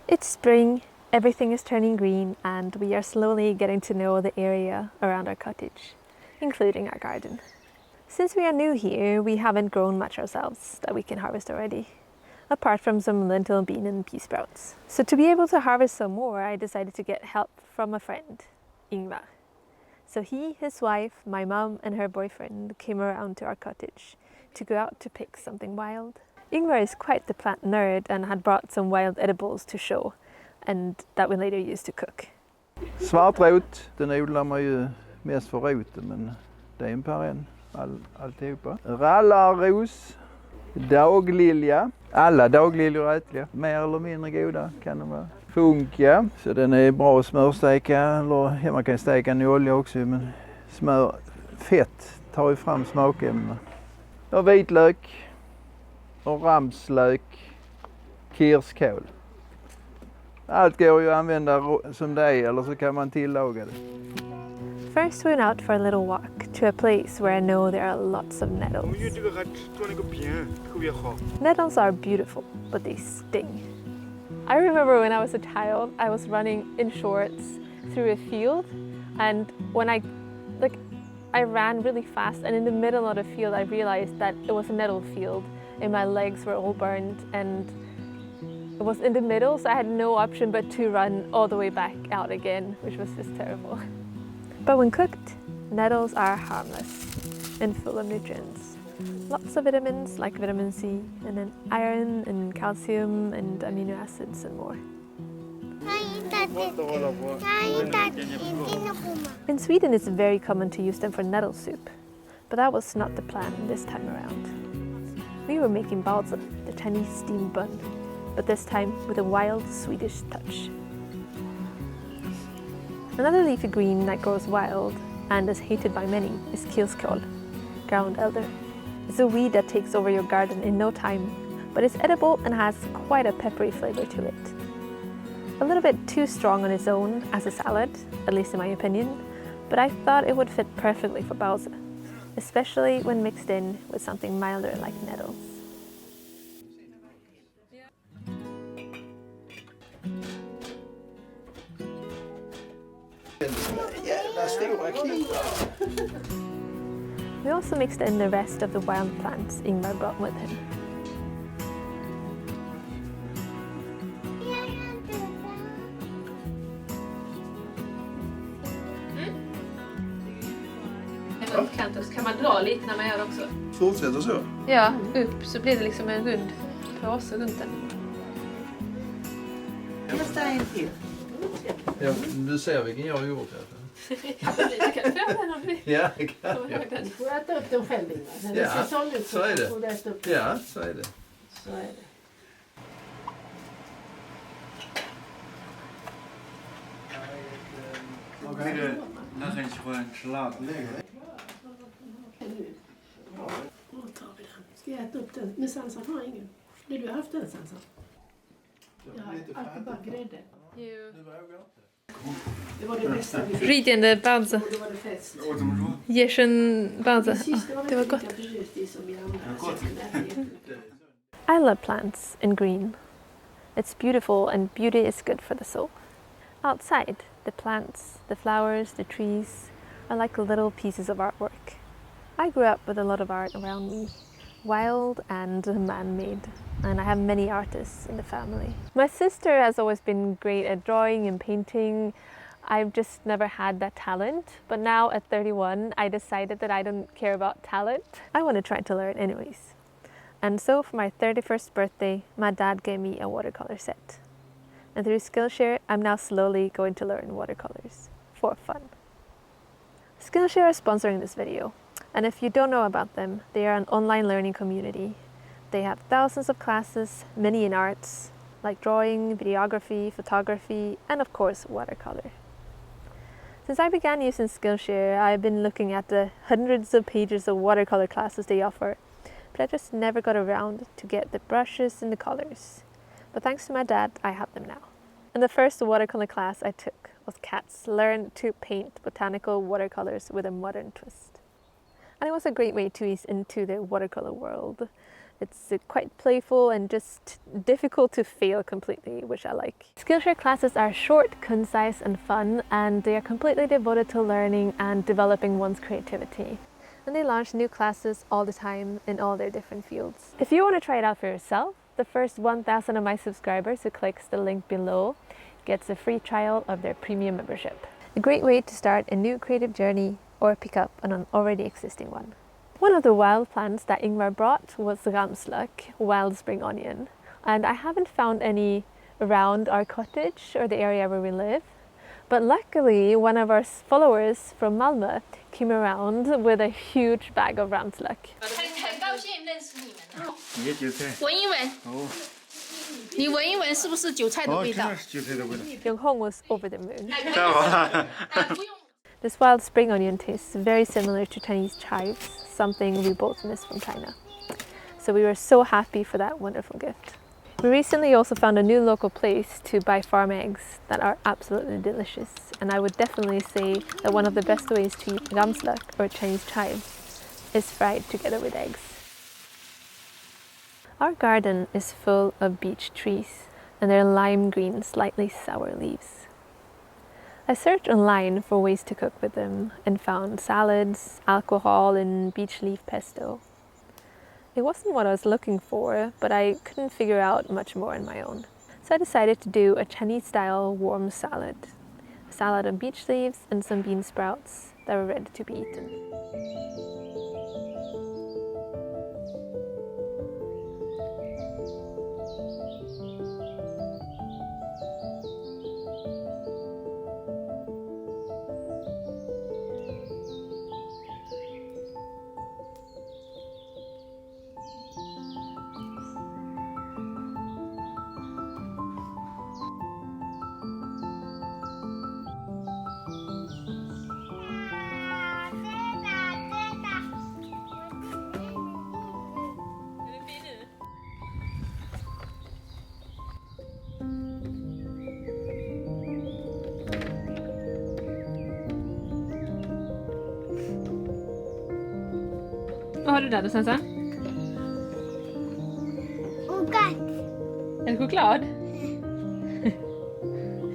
It's spring, everything is turning green, and we are slowly getting to know the area around our cottage, including our garden. Since we are new here, we haven't grown much ourselves that we can harvest already, apart from some lentil, bean and pea sprouts. So to be able to harvest some more, I decided to get help from a friend, Ingvar. So he, his wife, my mom and her boyfriend came around to our cottage to go out to pick something wild. Ingvar is quite the plant nerd and had brought some wild edibles to show, and that we later used to cook. Svartrot, den odlar man ju mest för roten, men det är en perenn alltihopa. Rallarros, daglilja, alla dagliljor är ätliga, mer eller mindre goda kan de vara. Funka, så den är bra att smörsteka, eller ja, man kan steka den i olja också, men smör, fett tar ju fram smakämnena. Och vitlök, och ramslök, kirskål. Allt går ju att använda som det är, eller så kan man tillaga det. First we went out for a little walk to a place where I know there are lots of nettles. Nettles are beautiful, but they sting. I remember when I was a child, I was running in shorts through a field, and when I ran really fast, and in the middle of the field I realized that it was a nettle field and my legs were all burned, and it was in the middle, so I had no option but to run all the way back out again, which was just terrible. But when cooked, nettles are harmless and full of nutrients. Lots of vitamins like vitamin C, and then iron and calcium and amino acids and more. In Sweden it's very common to use them for nettle soup, but that was not the plan this time around. We were making balsa, the Chinese steamed bun, but this time with a wild Swedish touch. Another leafy green that grows wild and is hated by many is kilskål, ground elder. It's a weed that takes over your garden in no time, but it's edible and has quite a peppery flavor to it. A little bit too strong on its own as a salad, at least in my opinion, but I thought it would fit perfectly for balsa, especially when mixed in with something milder like nettles. We also mixed in the rest of the wild plants Ingvar brought with him. Kan man dra lite när man gör också? Fortsätter så? Ja, upp så blir det liksom en rund påse runt den. Nästa en till. Ja, du ser vilken jag har gjort här. Ja, det kan jag. Du får äta upp den själv, Ingvar. Ja, så är det. Ja, så är det. Så är det. Okej, det är inte skönt slag. Då tar vi den. Ska jag äta upp den? Men Sansa har ingen. Vill du ha haft den, Sansa? Jag har alltid bara grädde. Det var det bästa vi fick. Rykande balsa. Det var det fest. Gersen balsa. Det var gott. I love plants in green. It's beautiful and beauty is good for the soul. Outside, the plants, the flowers, the trees are like little pieces of artwork. I grew up with a lot of art around me, wild and man-made, and I have many artists in the family. My sister has always been great at drawing and painting. I've just never had that talent, but now at 31 I decided that I don't care about talent. I want to try to learn anyways. And so for my 31st birthday, my dad gave me a watercolor set. And through Skillshare, I'm now slowly going to learn watercolors for fun. Skillshare is sponsoring this video. And if you don't know about them, they are an online learning community. They have thousands of classes, many in arts, like drawing, videography, photography, and of course, watercolor. Since I began using Skillshare, I've been looking at the hundreds of pages of watercolor classes they offer, but I just never got around to get the brushes and the colors. But thanks to my dad, I have them now. And the first watercolor class I took was Cats Learn to Paint Botanical Watercolors with a Modern Twist. And it was a great way to ease into the watercolor world. It's quite playful and just difficult to fail completely, which I like. Skillshare classes are short, concise and fun, and they are completely devoted to learning and developing one's creativity. And they launch new classes all the time in all their different fields. If you want to try it out for yourself, the first 1,000 of my subscribers who clicks the link below gets a free trial of their premium membership. A great way to start a new creative journey or pick up on an already existing one. One of the wild plants that Ingvar brought was ramslök, wild spring onion, and I haven't found any around our cottage or the area where we live. But luckily, one of our followers from Malmö came around with a huge bag of ramslök. 很高兴认识你们啊！你也韭菜。闻一闻，哦。你闻一闻是不是韭菜的哦，味道？真的是韭菜的味道。Young-hong was over the moon. 这样吧。不用。 This wild spring onion tastes very similar to Chinese chives, something we both miss from China. So we were so happy for that wonderful gift. We recently also found a new local place to buy farm eggs that are absolutely delicious, and I would definitely say that one of the best ways to eat ramslök or Chinese chives is fried together with eggs. Our garden is full of beech trees and their lime green, slightly sour leaves. I searched online for ways to cook with them and found salads, alcohol and beech leaf pesto. It wasn't what I was looking for, but I couldn't figure out much more on my own. So I decided to do a Chinese-style warm salad. A salad of beech leaves and some bean sprouts that were ready to be eaten. Vad har du där då, Sansa? Choklad. Är det choklad?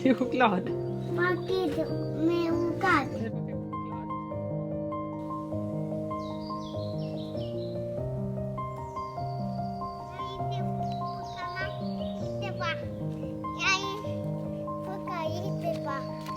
Det är choklad. Paket med choklad.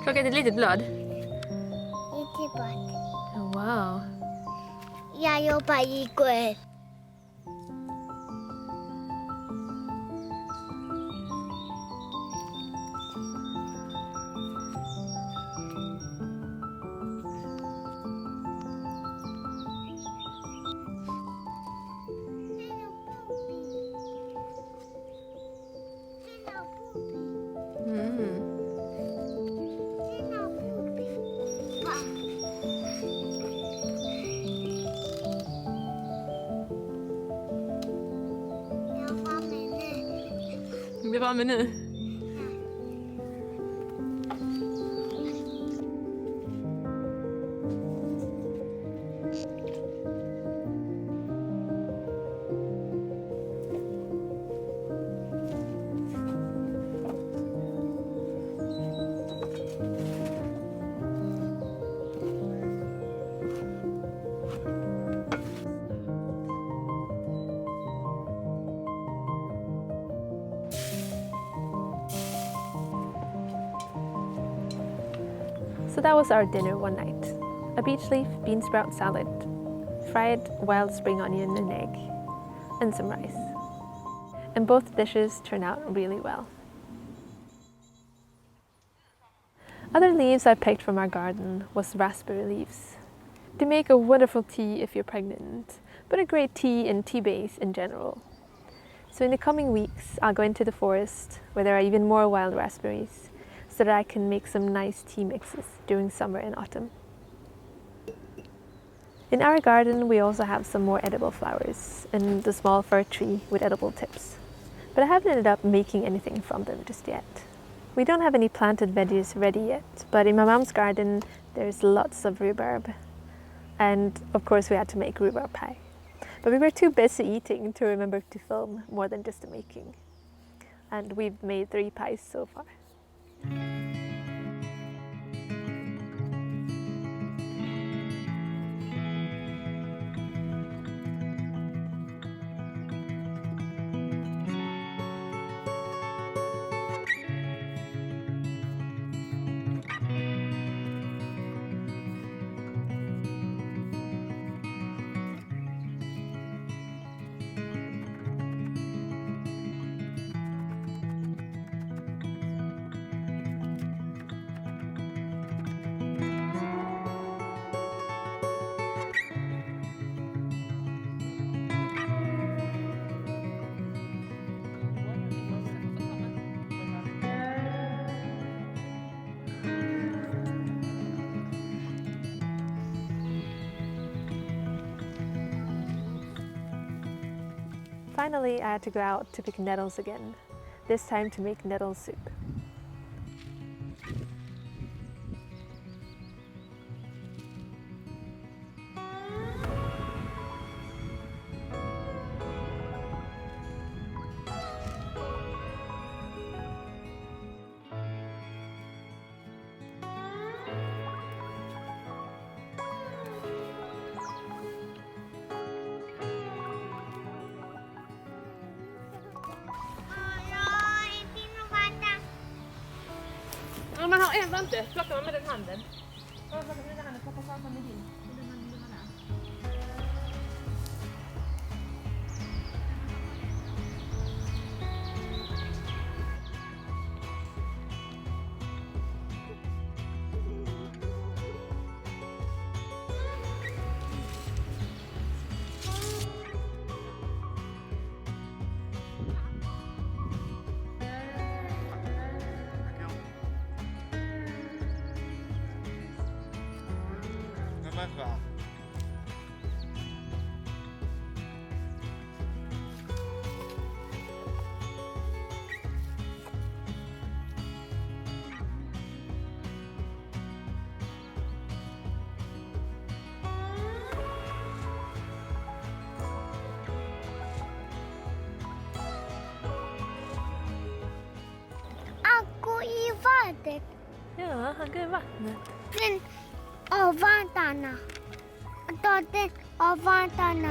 Plockat ett litet blad. Oh, wow. Jag jobbar igår. Vi var med nu. So that was our dinner one night. A beech leaf bean sprout salad, fried wild spring onion and egg, and some rice. And both dishes turned out really well. Other leaves I picked from our garden was raspberry leaves. They make a wonderful tea if you're pregnant, but a great tea and tea base in general. So in the coming weeks, I'll go into the forest where there are even more wild raspberries, so that I can make some nice tea mixes during summer and autumn. In our garden, we also have some more edible flowers and the small fir tree with edible tips. But I haven't ended up making anything from them just yet. We don't have any planted veggies ready yet, but in my mom's garden, there's lots of rhubarb. And of course we had to make rhubarb pie. But we were too busy eating to remember to film more than just the making. And we've made 3 pies so far. Finally, I had to go out to pick nettles again, this time to make nettle soup. Ja, man har ändå inte. Plockar man med den handen. Plockar med den handen, plocka fram med din. Med den handen, den här. Aku i vattnet. Ja, han går i vattnet. Den av vantarna. Ta den av vantarna.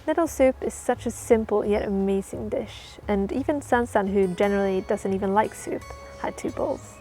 Nettle soup is such a simple yet amazing dish, and even Sansan, who generally doesn't even like soup, had 2 bowls.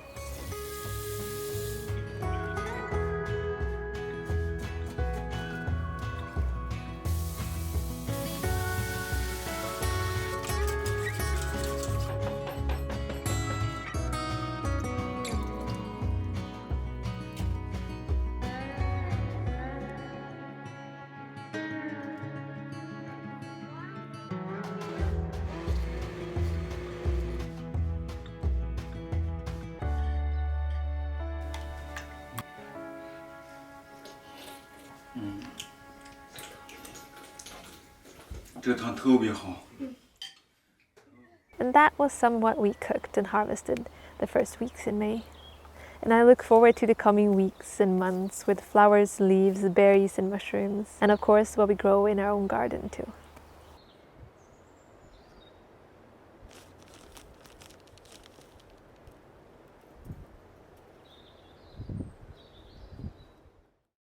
And that was somewhat we cooked and harvested the first weeks in May. And I look forward to the coming weeks and months with flowers, leaves, berries and mushrooms, and of course what we grow in our own garden too.